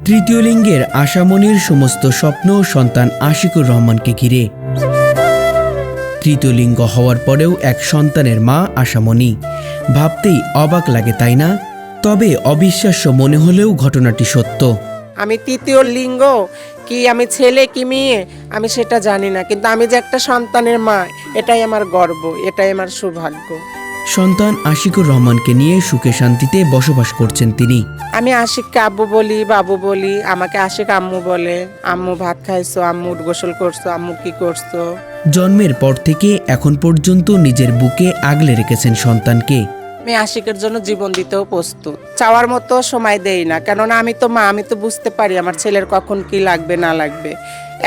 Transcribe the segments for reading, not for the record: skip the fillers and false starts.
তৃতীয় লিঙ্গের আশামণির সমস্ত স্বপ্ন সন্তান আশিকুর রহমানকে ঘিরে। তৃতীয় লিঙ্গ হওয়ার পরেও এক সন্তানের মা আশামণি, ভাবতেই অবাক লাগে তাই না? তবে অবিশ্বাস্য মনে হলেও ঘটনাটি সত্য। আমি তৃতীয় লিঙ্গ কি, আমি ছেলে কি মেয়ে আমি সেটা জানি না, কিন্তু আমি যে একটা সন্তানের মা এটাই আমার গর্ব, এটাই আমার সৌভাগ্য। সন্তান আশিকুর রহমানকে নিয়ে সুখে শান্তিতে বসবাস করছেন তিনি। আমি আশিককে আব্বু বলি, বাবু বলি, আমাকে আশিক আম্মু বলে। আম্মু ভাত খাইছো, আম্মু গোসল করছো, আম্মু কি করছো। জন্মের পর থেকে এখন পর্যন্ত নিজের বুকে আগলে রেখেছেন সন্তানকে। আমি আশিকের জন্য জীবন দিতেও প্রস্তুত, চাওয়ার মতো সময় দেই না, কেননা আমি তো মা, আমি তো বুঝতে পারি আমার ছেলের কখন কি লাগবে না লাগবে।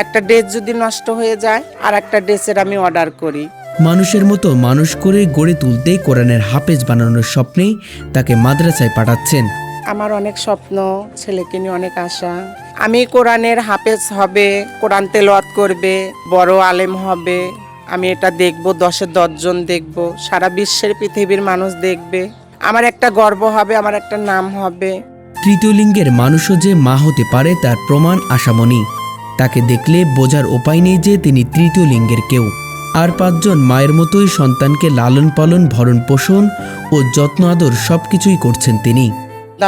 একটা ড্রেস যদি নষ্ট হয়ে যায় আর একটা ড্রেসের আমি অর্ডার করি। মানুষের মতো মানুষ করে গড়ে তুলতে কোরআনের হাফেজ বানানোর স্বপ্নে তাকে মাদ্রাসায় পাঠাচ্ছেন। আমার অনেক স্বপ্ন, ছেলেকে নিয়ে অনেক আশা। আমি কোরআনের হাফেজ হবে, কোরআন তেলাওয়াত করবে, বড় আলেম হবে। আমি এটা দেখব, 10-এ 10 জন দেখব, সারা বিশ্বের পৃথিবীর মানুষ দেখবে। আমার একটা গর্ব হবে, আমার একটা নাম হবে। তৃতীয় লিঙ্গের মানুষও যে মা হতে পারে তার প্রমাণ আশামণি। তাকে দেখলে বোঝার উপায় নেই যে তিনি তৃতীয় লিঙ্গের কেউ। আর 5 জন মায়ের মতোই সন্তানকে লালন পালন, ভরণ পোষণ ও যত্ন আদর সবকিছুই করছেন তিনি।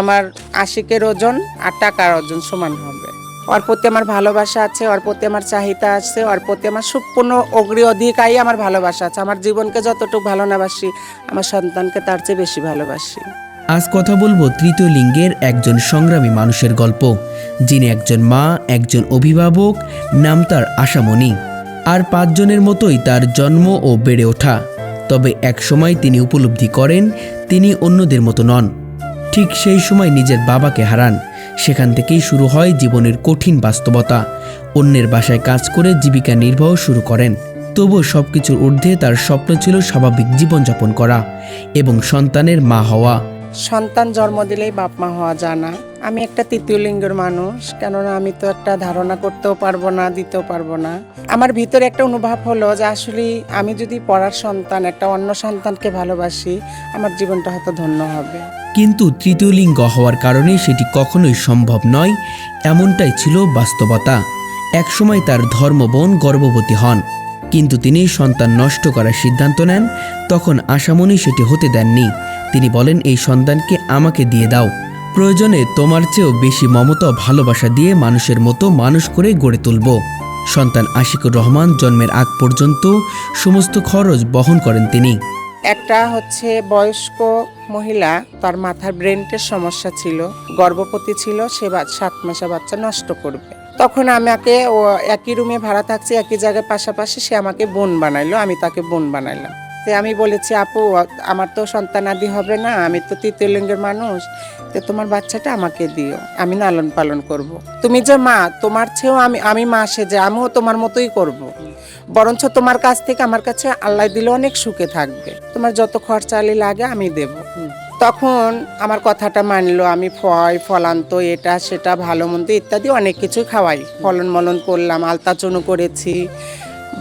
আমার আশিকের ওজন আর টাকার ওজন সমান হবে। ওর প্রতি আমার ভালোবাসা আছে, ওর প্রতি আমার চাহিদা আছে, ওর প্রতি আমার সম্পূর্ণ অগ্রাধিকারই আমার ভালোবাসা আছে। আমার জীবনকে যতটুকু ভালোবাসি আমার সন্তানকে তার চেয়ে বেশি ভালোবাসি। আজ কথা বলবো তৃতীয় লিঙ্গের একজন সংগ্রামী মানুষের গল্প, যিনি একজন মা, একজন অভিভাবক, নাম তার আশামণি। আর 5 জনের মতোই তার জন্ম ও বেড়ে ওঠা। তবে এক সময় তিনি উপলব্ধি করেন তিনি অন্যদের মতো নন। ঠিক সেই সময় নিজের বাবাকে হারান। সেখান থেকেই শুরু হয় জীবনের কঠিন বাস্তবতা। অন্যের বাসায় কাজ করে জীবিকা নির্বাহ শুরু করেন। তবুও সবকিছুর ঊর্ধ্বে তার স্বপ্ন ছিল স্বাভাবিক জীবনযাপন করা এবং সন্তানের মা হওয়া। সন্তান জন্ম দিলেই বাপ মা হওয়া যায় না। আমি একটা তৃতীয় লিঙ্গের মানুষ, কেননা আমি তো একটা ধারণা করতেও পারবো না, দিতেও পারবো না। আমার ভিতরে একটা অনুভব হলো যে আসলে আমি যদি পড়ার সন্তান একটা অন্য সন্তানকে ভালোবাসি, আমার জীবনটা হয়তো ধন্য হবে। কিন্তু তৃতীয় লিঙ্গ হওয়ার কারণে সেটি কখনোই সম্ভব নয়, এমনটাই ছিল বাস্তবতা। একসময় তার ধর্মবোন গর্ভবতী হন, কিন্তু তিনি সন্তান নষ্ট করার সিদ্ধান্ত নেন। তখন আশামণি সেটি হতে দেননি। তিনি বলেন, এই সন্তানকে আমাকে দিয়ে দাও, প্রয়োজনে তোমার চেয়েও বেশি মমতা ও ভালোবাসা দিয়ে মানুষের মতো মানুষ করে গড়ে তুলব। সন্তান আশিকুর রহমান জন্মের আগ পর্যন্ত সমস্ত খরচ বহন করেন তিনি। একটা হচ্ছে বয়স্ক মহিলা, তার মাথার ব্রেনের সমস্যা ছিল, গর্ভবতী ছিল, সে 7 মাসে বাচ্চা নষ্ট করবে। তখন আমাকে, ও একই রুমে ভাড়া থাকছে, একই জায়গায় পাশাপাশি, সে আমাকে বোন বানাইলো, আমি তাকে বোন বানাইলাম। তো আমি বলেছি, আপু আমার তো সন্তানাদি হবে না, আমি তো তৃতীয় লিঙ্গের মানুষ, তো তোমার বাচ্চাটা আমাকে দিও, আমি লালন পালন করব। তুমি যে মা, তোমার চেয়েও আমি মা সেজে আমিও তোমার মতোই করব। বরঞ্চ তোমার কাছ থেকে আমার কাছে আল্লাহ দিলে অনেক সুখে থাকবে, তোমার যত খরচালি লাগে আমি দেব। তখন আমার কথাটা মানলো। আমি ফলান্ত এটা সেটা ভালো মন্দ ইত্যাদি অনেক কিছু খাওয়াই, ফলন মলন করলাম, আলতাচনু করেছি,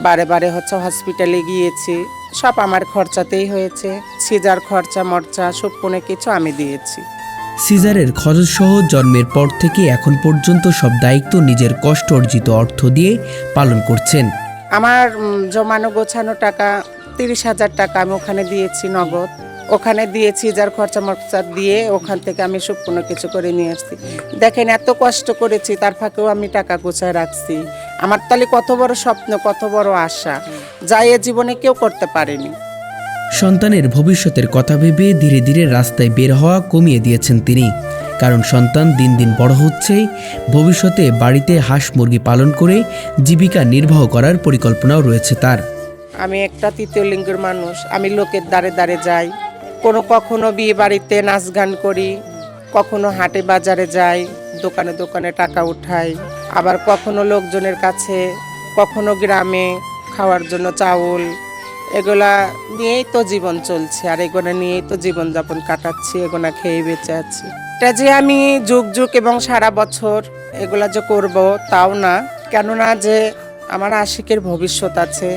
বারে বারে হচ্ছে হসপিটালে গিয়েছি, সব আমার খরচাতেই হয়েছে। সিজার খরচা মরচা সব কোনো কিছু আমি দিয়েছি। সিজারের খরচ সহ জন্মের পর থেকে এখন পর্যন্ত সব দায়িত্ব নিজের কষ্ট অর্জিত অর্থ দিয়ে পালন করছেন। আমার জমানো গোছানো টাকা 30,000 টাকা আমি ওখানে দিয়েছি নগদ। ওখানে দিয়েছি, যার খরচা মরচা দিয়ে ওখান থেকে আমি সব কোনো কিছু করে নিয়ে আসছি। দেখেন এত কষ্ট করেছি, তার ফাঁকেও আমি টাকা গোছায় রাখছি। আমার তাহলে কত বড় স্বপ্ন, কত বড় আশা, যা এ জীবনে কেউ করতে পারেনি। সন্তানের ভবিষ্যতের কথা ভেবে ধীরে ধীরে রাস্তায় বের হওয়া কমিয়ে দিয়েছেন তিনি। কারণ সন্তান দিন দিন বড় হচ্ছে, ভবিষ্যতে বাড়িতে হাঁস মুরগি পালন করে জীবিকা নির্বাহ করার পরিকল্পনাও রয়েছে তার। আমি একটা তৃতীয় লিঙ্গের মানুষ, আমি লোকের দ্বারে দ্বারে যাই, কখনো বিয়ে বাড়িতে নাচ গান করি, কখনো হাটে বাজারে যাই, দোকানে দোকানে টাকা উঠাই, আবার কখনো লোকজনের কাছে, কখনো গ্রামে খাওয়ার জন্য চাউল, এগুলা নিয়েই তো জীবন চলছে, আর এগুলো নিয়েই তো জীবনযাপন কাটাচ্ছি, এগুলা খেয়ে বেঁচে আছি। এটা যে আমি যুগ যুগ এবং সারা বছর এগুলা যে করব তাও না, কেননা যে আমার আশিকের ভবিষ্যৎ আছে,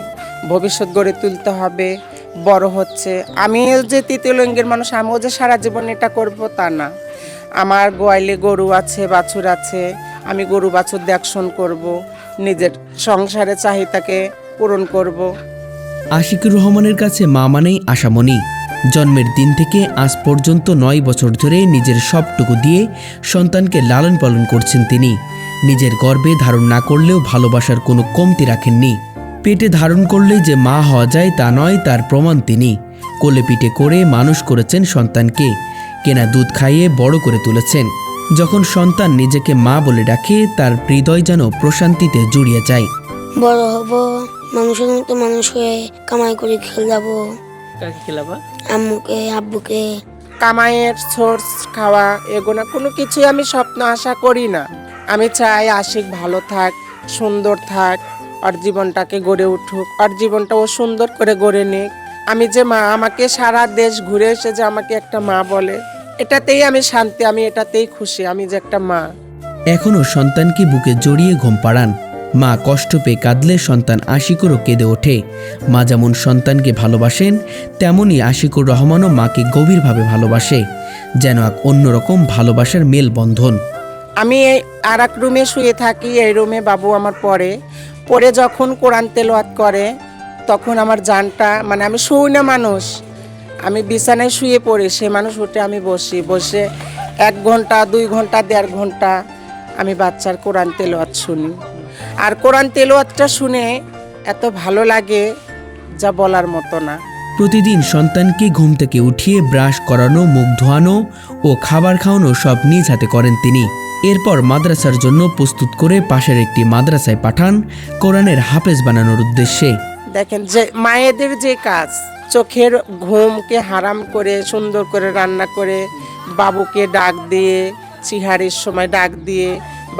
ভবিষ্যৎ গড়ে তুলতে হবে। বড় হচ্ছে, আমি যে তৃতীয় লিঙ্গের মানুষ, আমিও যে সারা জীবন এটা করব তা না। আমার গোয়ালে গরু আছে, বাছুর আছে, আমি গরু বাছুর দেখশন করব, নিজের সংসারের চাহিদাকে পূরণ করব। আশিকুর রহমানের কাছে মা মানেই আশামণি। জন্মের দিন থেকে আজ পর্যন্ত 9 বছর ধরে নিজের সবটুকু দিয়ে সন্তানকে লালন পালন করছেন তিনি। নিজের গর্ভে ধারণ না করলেও ভালোবাসার কোনো কমতি রাখেননি। পেটে ধারণ করলেই যে মা হওয়া যায় তা নয়, তার প্রমাণ তিনি। কোলে পিঠে করে মানুষ করেছেন সন্তানকে, কেনা দুধ খাইয়ে বড় করে তুলেছেন। যখন সন্তান নিজেকে মা বলে ডাকে, তার হৃদয় যেন প্রশান্তিতে জুড়িয়ে যায়। বড় হব, মানুষের মতো মানুষ হয়ে কামাই করে খেলাবো। কাকে খেলাবা? আম্মুকে, আব্বুকে। কামাইয়ের সোর্স খাওয়া এগুলো কোনো কিছুই আমি স্বপ্ন আশা করি না। আমি চাই আশিক ভালো থাক, সুন্দর থাক, ওর জীবনটাকে গড়ে উঠুক, ওর জীবনটা ও সুন্দর করে গড়ে নিক। আমি যে মা, আমাকে সারা দেশ ঘুরে এসে যে আমাকে একটা মা বলে, এটাতেই আমি শান্তি, আমি এটাতেই খুশি, আমি যে একটা মা। এখনও সন্তানকে বুকে জড়িয়ে ঘুম পাড়ান। মা কষ্ট পেয়ে কাঁদলে সন্তান আশিকুরও কেঁদে ওঠে। মা যেমন সন্তানকে ভালোবাসেন, তেমনই আশিকুর রহমানও মাকে গভীরভাবে ভালোবাসে, যেন এক অন্যরকম ভালোবাসার মেলবন্ধন। আমি আর এক রুমে শুয়ে থাকি, এই রুমে বাবু আমার পড়ে যখন কোরআন তেলাওয়াত করে, তখন আমার জানটা, মানে আমি শুই না মানুষ, আমি বিছানায় শুয়ে পড়ি, সে মানুষ উঠে আমি বসে 1 ঘন্টা 2 ঘন্টা 1.5 ঘন্টা আমি বাচ্চার কোরআন তেলাওয়াত শুনি। আর কোরআন তেলাওয়াতটা শুনে এত ভালো লাগে যা বলার মতো না। প্রতিদিন সন্তানকে ঘুম থেকে উঠিয়ে ব্রাশ করানো, মুখ ধোয়ানো ও খাবার খাওয়ানো সব নিজ হাতে করেন তিনি। এরপর মাদ্রাসার জন্য প্রস্তুত করে পাশের একটি মাদ্রাসায় পাঠান কোরআনের হাফেজ বানানোর উদ্দেশ্যে। দেখেন যে মায়েদের যে কাজ, চোখের ঘুমকে হারাম করে সুন্দর করে রান্না করে বাবুকে ডাক দিয়ে, চিহারির সময় ডাক দিয়ে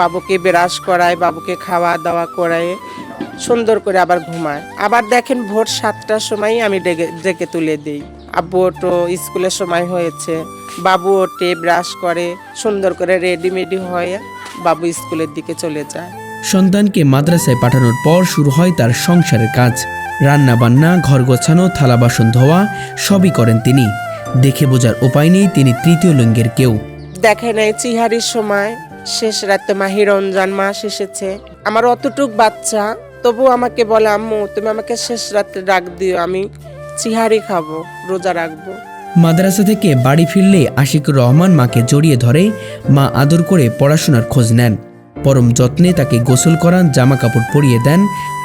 বাবুকে ব্রাশ করায়, বাবুকে খাওয়া দাওয়া করায়, সুন্দর করে আবার ঘুমায়। আবার দেখেন ভোর 7টার সময়ই আমি ডেকে তুলে দিই, আব্বু ওঠো, স্কুলের সময় হয়েছে। বাবু ওঠে, ব্রাশ করে, সুন্দর করে রেডিমেডি হয়ে বাবু স্কুলের দিকে চলে যায়। সন্তানকে মাদ্রাসায় পাঠানোর পর শুরু হয় তার সংসারের কাজ। রান্না বান্না, ঘর গোছানো, থালা বাসন ধোয়া সবই করেন তিনি। দেখে বোঝার উপায় নেই তিনি তৃতীয় লিঙ্গের কেউ। দেখেন এই চিহারির সময় শেষ রাতে মাহি রমজান মাস এসেছে, আমার অতটুক বাচ্চা, তবু আমাকে বলে আম্মু তুমি আমাকে শেষ রাতে ডাক দিও, আমি চিহারি খাবো, রোজা রাখবো। মাদ্রাসা থেকে বাড়ি ফিরলে আশিকুর রহমান মাকে জড়িয়ে ধরে, মা আদর করে পড়াশোনার খোঁজ নেন। পরম যত্নে তাকে গোসল করান, জামা কাপড় পরিয়ে দেন।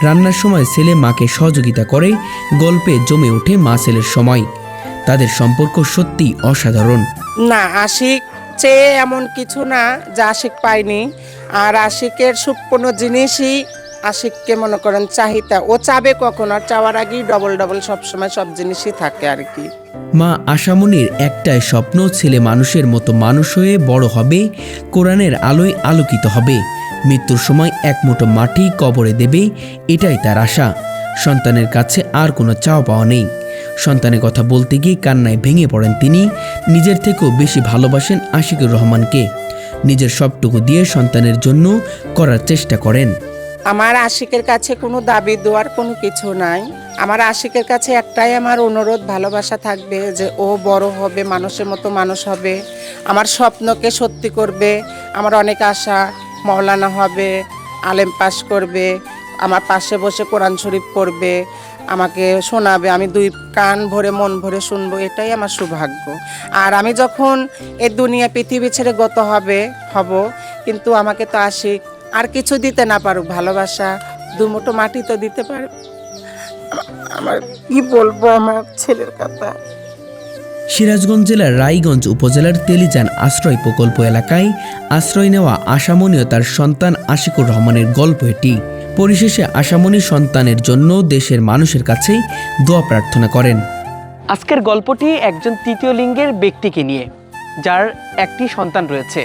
রান্নার সময় ছেলে মাকে সহযোগিতা করে। গল্পে জমে ওঠে মা ছেলের সময়। তাদের সম্পর্ক সত্যি অসাধারণ। না, আশিক চেয়ে এমন কিছু না যা আশিক পায়নি। আর আশিকের সব কোনো জিনিসই আশিককে মনে করেন চাহিদা, ও চাবে কখন, আর চাওয়ার আগেই ডবল সবসময় সব জিনিসই থাকে আর কি। মা আশামণির একটাই স্বপ্ন, ছেলে মানুষের মতো মানুষ হয়ে বড় হবে, কোরআনের আলোয় আলোকিত হবে, মৃত্যুর সময় এক মুঠো মাটি কবরে দেবে, এটাই তার আশা। সন্তানের কাছে আর কোনো চাওয়া পাওয়া নেই। সন্তানের কথা বলতে গিয়ে কান্নায় ভেঙে পড়েন তিনি। নিজের থেকেও বেশি ভালোবাসেন আশিকুর রহমানকে। নিজের সবটুকু দিয়ে সন্তানের জন্য করার চেষ্টা করেন। আমার আশিকের কাছে কোনো দাবি দেওয়ার কোনো কিছু নাই। আমার আশিকের কাছে একটাই আমার অনুরোধ, ভালোবাসা থাকবে, যে ও বড় হবে, মানুষের মতো মানুষ হবে, আমার স্বপ্নকে সত্যি করবে। আমার অনেক আশা, মাওলানা হবে, আলেম পাস করবে, আমার পাশে বসে কোরআন শরীফ পড়বে, আমাকে শোনাবে, আমি 2 কান ভরে মন ভরে শুনবো, এটাই আমার সৌভাগ্য। আর আমি যখন এই দুনিয়া পৃথিবী ছেড়ে গত হব, কিন্তু আমাকে তো আশিক আর কিছু দিতে না পারুক, ভালোবাসা 2 মুঠো মাটি তো দিতে পারে। আমার কি বলবো আমার ছেলের কথা। সিরাজগঞ্জ জেলার রায়গঞ্জ উপজেলার তেলিজান আশ্রয় প্রকল্প এলাকায় আশ্রয় নেওয়া আশামণি ও তার সন্তান আশিকুর রহমানের গল্প এটি। পরিশেষে আশামণি সন্তানের জন্য দেশের মানুষের কাছে দোয়া প্রার্থনা করেন। আজকের গল্পটি একজন তৃতীয় লিঙ্গের ব্যক্তিকে নিয়ে, যার একটি সন্তান রয়েছে।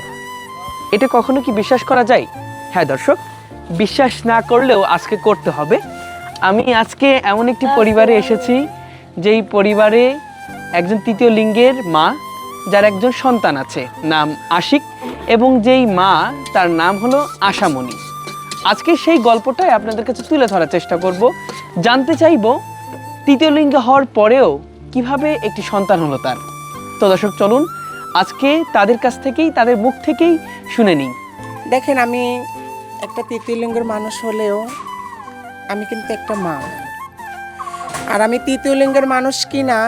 এটা কখনো কি বিশ্বাস করা যায়? হ্যাঁ দর্শক, বিশ্বাস না করলেও আজকে করতে হবে। আমি আজকে এমন একটি পরিবারে এসেছি, যেই পরিবারে একজন তৃতীয় লিঙ্গের মা, যার একজন সন্তান আছে, নাম আশিক, এবং যেই মা তার নাম হলো আশামণি। আজকে সেই গল্পটাই আপনাদের কাছে তুলে ধরার চেষ্টা করব। জানতে চাইব তৃতীয় লিঙ্গ হওয়ার পরেও কিভাবে একটি সন্তান হলো তার। তো দর্শক চলুন আজকে তাদের কাছ থেকেই, তাদের মুখ থেকেই শুনে নিই। দেখেন, আমি একটা তৃতীয় লিঙ্গের মানুষ হলেও আমি কিন্তু একটা মা। আর আমি তৃতীয় লিঙ্গের মানুষ কিনা,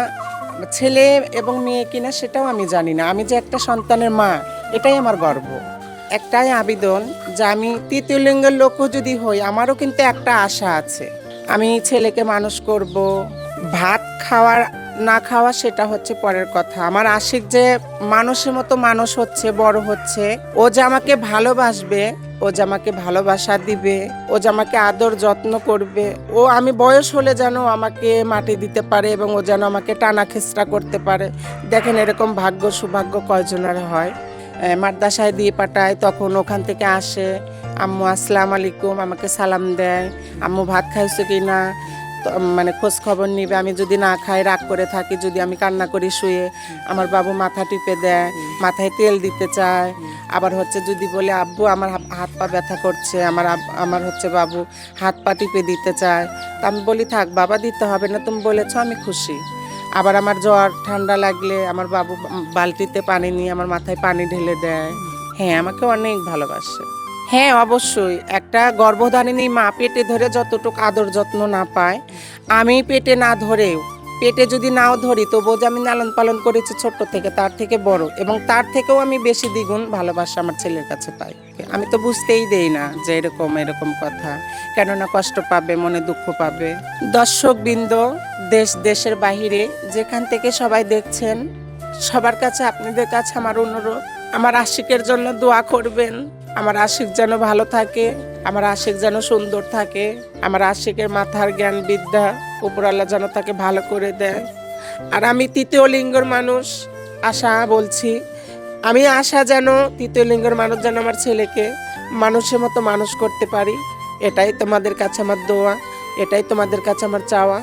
ছেলে এবং মেয়ে কিনা সেটাও আমি জানি না। আমি যে একটা সন্তানের মা, এটাই আমার গর্ব। একটাই আবেদন যে আমি তৃতীয় লিঙ্গের লোকও যদি হই, আমারও কিন্তু একটা আশা আছে। আমি ছেলেকে মানুষ করব। ভাত খাওয়ার না খাওয়া সেটা হচ্ছে পরের কথা। আমার আশিক যে মানুষের মতো মানুষ হচ্ছে, বড় হচ্ছে, ও যে আমাকে ভালোবাসবে, ও যে আমাকে ভালোবাসা দিবে, ও যে আমাকে আদর যত্ন করবে, ও আমি বয়স হলে যেন আমাকে মাটি দিতে পারে এবং ও যেন আমাকে টানা খেচড়া করতে পারে। দেখেন, এরকম ভাগ্য সৌভাগ্য কয়জনের হয়। মাদ্রাসায় দিয়ে পাঠায়, তখন ওখান থেকে আসে, আম্মু আসসালামু আলাইকুম, আমাকে সালাম দেয়, আম্মু ভাত খাইছো কি না, মানে খোঁজ খবর নিবে। আমি যদি না খাই, রাগ করে থাকি, যদি আমি কান্না করি শুয়ে, আমার বাবু মাথা টিপে দেয়, মাথায় তেল দিতে চায়। আবার হচ্ছে যদি বলে আব্বু আমার হাত পা ব্যথা করছে, আমার হচ্ছে বাবু হাত পা টিপে দিতে চায়, তা আমি বলি থাক বাবা, দিতে হবে না, তুমি বলেছো, আমি খুশি। আবার আমার জ্বর ঠান্ডা লাগলে আমার বাবু বালতিতে পানি নিয়ে আমার মাথায় পানি ঢেলে দেয়। হ্যাঁ, আমাকে অনেক ভালোবাসে। হ্যাঁ, অবশ্যই একটা গর্ভধারিণী মা পেটে ধরে যতটুকু আদর যত্ন না পায়, আমি পেটে না ধরেও, পেটে যদি নাও ধরি, তবুও যে আমি লালন পালন করেছি ছোট্ট থেকে, তার থেকে বড় এবং তার থেকেও আমি বেশি দ্বিগুণ ভালোবাসা আমার ছেলের কাছে পাই। আমি তো বুঝতেই দেই না যে এরকম কথা, কেননা কষ্ট পাবে, মনে দুঃখ পাবে। দর্শকবৃন্দ, দেশের বাহিরে যেখান থেকে সবাই দেখছেন, সবার কাছে, আপনাদের কাছে আমার অনুরোধ, আমার আশিকের জন্য দোয়া করবেন। আমার আশিক যেন ভালো থাকে, আমার আশিক যেন সুন্দর থাকে, আমার আশিকের মাথার জ্ঞান বিদ্যা উপরওয়ালা যেন তাকে ভালো করে দেয়। আর আমি তৃতীয় লিঙ্গের মানুষ, আশা বলছি, আমি আশা যেন তৃতীয় লিঙ্গের মানুষ যেন আমার ছেলেকে মানুষের মতো মানুষ করতে পারি। এটাই তোমাদের কাছে আমার দোয়া, এটাই তোমাদের কাছে আমার চাওয়া।